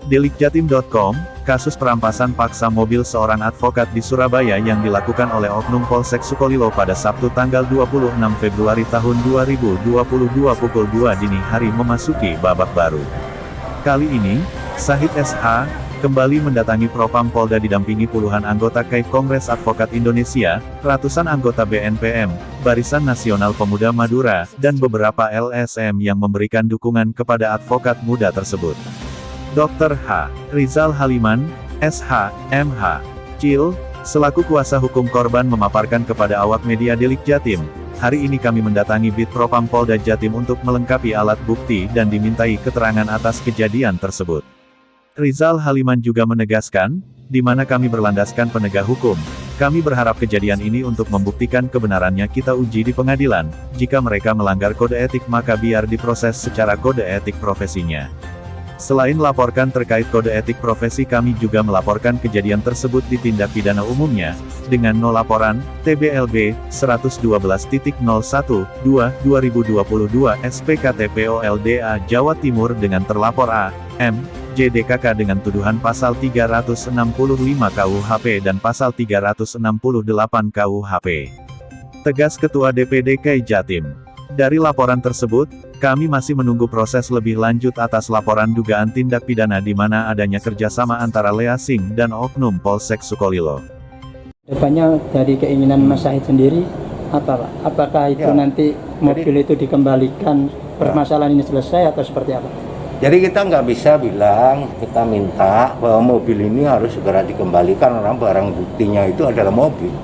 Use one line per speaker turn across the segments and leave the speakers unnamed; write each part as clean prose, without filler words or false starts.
Delikjatim.com, kasus perampasan paksa mobil seorang advokat di Surabaya yang dilakukan oleh Oknum Polsek Sukolilo pada Sabtu tanggal 26 Februari tahun 2022 pukul 2 dini hari memasuki babak baru. Kali ini, Syahid SH, kembali mendatangi Propam Polda didampingi puluhan anggota KAI Kongres Advokat Indonesia, ratusan anggota BNPM, Barisan Nasional Pemuda Madura, dan beberapa LSM yang memberikan dukungan kepada advokat muda tersebut. Dr. H. Rizal Haliman, SH, MH. Cil, selaku kuasa hukum korban memaparkan kepada awak media Delik Jatim, hari ini kami mendatangi Bid Propam Polda Jatim untuk melengkapi alat bukti dan dimintai keterangan atas kejadian tersebut. Rizal Haliman juga menegaskan, di mana kami berlandaskan penegak hukum, kami berharap kejadian ini untuk membuktikan kebenarannya kita uji di pengadilan, jika mereka melanggar kode etik maka biar diproses secara kode etik profesinya. Selain laporkan terkait kode etik profesi kami juga melaporkan kejadian tersebut di tindak pidana umumnya, dengan no laporan, TBLB, 112.01.2, 2022 SPKTPOLDA Jawa Timur dengan terlapor A, M, JDKK dengan tuduhan pasal 365 KUHP dan pasal 368 KUHP. Tegas Ketua DPD KAI Jatim. Dari laporan tersebut, kami masih menunggu proses lebih lanjut atas laporan dugaan tindak pidana di mana adanya kerjasama antara Lea Singh dan Oknum Polsek Sukolilo.
Depannya dari keinginan Mas Syahid sendiri, apa Pak? Apakah itu nanti mobil itu dikembalikan, permasalahan ini selesai atau seperti apa?
Jadi kita nggak bisa bilang, kita minta bahwa mobil ini harus segera dikembalikan karena barang buktinya itu adalah mobil.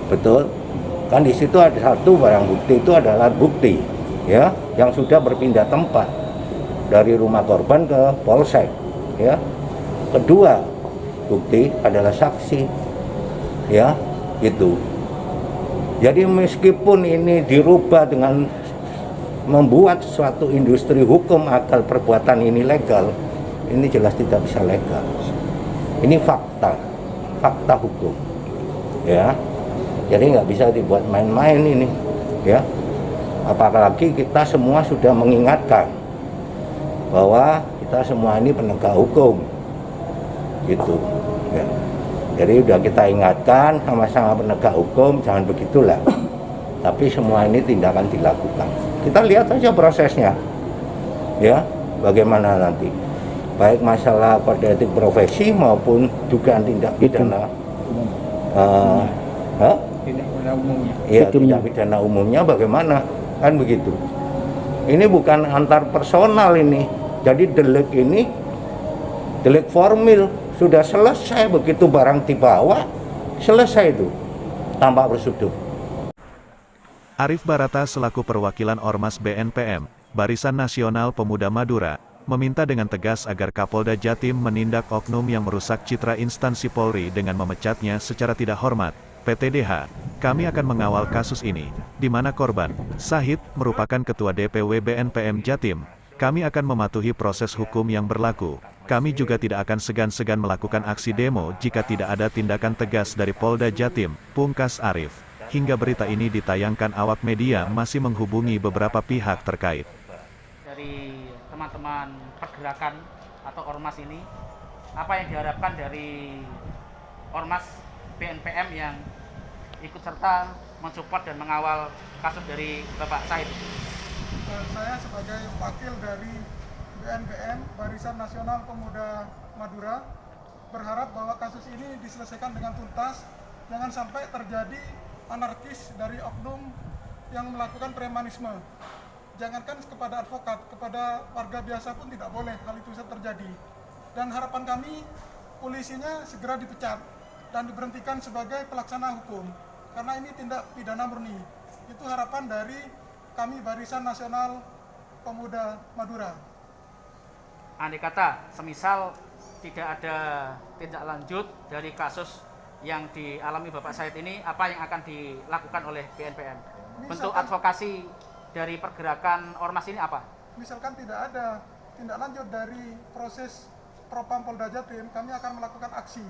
Betul? Kan di situ ada satu barang bukti itu adalah bukti, ya, yang sudah berpindah tempat dari rumah korban ke polsek, ya. Kedua, bukti adalah saksi, ya, itu. Jadi meskipun ini dirubah dengan membuat suatu industri hukum agar perbuatan ini legal, ini jelas tidak bisa legal. Ini fakta hukum, ya. Jadi nggak bisa dibuat main-main ini, ya. Apalagi kita semua sudah mengingatkan bahwa kita semua ini penegak hukum, gitu, ya. Jadi udah kita ingatkan sama-sama penegak hukum, jangan begitulah. Tapi semua ini tindakan dilakukan. Kita lihat saja prosesnya, ya, bagaimana nanti. Baik masalah kode etik profesi maupun dugaan tindak pidana. Tindak pidana umumnya bagaimana, kan begitu. Ini bukan antar personal ini. Jadi delik formil sudah selesai, begitu barang dibawa selesai itu tanpa prosedur.
Arif Barata selaku perwakilan Ormas BNPM, Barisan Nasional Pemuda Madura, meminta dengan tegas agar Kapolda Jatim menindak oknum yang merusak citra instansi Polri dengan memecatnya secara tidak hormat. PTDH, kami akan mengawal kasus ini, di mana korban, Syahid, merupakan Ketua DPW BNPM Jatim. Kami akan mematuhi proses hukum yang berlaku. Kami juga tidak akan segan-segan melakukan aksi demo jika tidak ada tindakan tegas dari Polda Jatim, pungkas Arif. Hingga berita ini ditayangkan awak media masih menghubungi beberapa pihak terkait.
Dari teman-teman pergerakan atau Ormas ini, apa yang diharapkan dari Ormas BNPM yang ikut serta mensupport dan mengawal kasus dari Bapak Syahid?
Saya sebagai wakil dari BNPM, Barisan Nasional Pemuda Madura, berharap bahwa kasus ini diselesaikan dengan tuntas, jangan sampai terjadi anarkis dari oknum yang melakukan premanisme. Jangankan kepada advokat, kepada warga biasa pun tidak boleh hal itu bisa terjadi. Dan harapan kami, polisinya segera dipecat dan diberhentikan sebagai pelaksana hukum, karena ini tindak pidana murni. Itu harapan dari kami Barisan Nasional Pemuda Madura.
Andai kata, semisal tidak ada tindak lanjut dari kasus yang dialami Bapak Syahid ini, apa yang akan dilakukan oleh BNPM? Bentuk advokasi dari pergerakan Ormas ini apa?
Misalkan tidak ada tindak lanjut dari proses Propam Polda Jatim, kami akan melakukan aksi.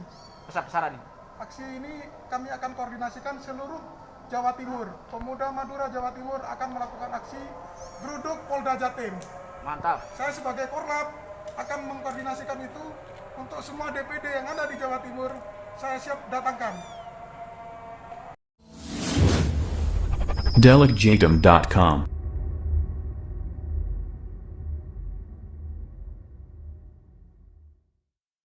Besar-besaran ini?
Aksi ini kami akan koordinasikan seluruh Jawa Timur. Pemuda Madura Jawa Timur akan melakukan aksi geruduk Polda Jatim.
Mantap.
Saya sebagai Korlap akan mengkoordinasikan itu untuk semua DPD yang ada di Jawa Timur. Saya siap datangkan.
Delicjatum.com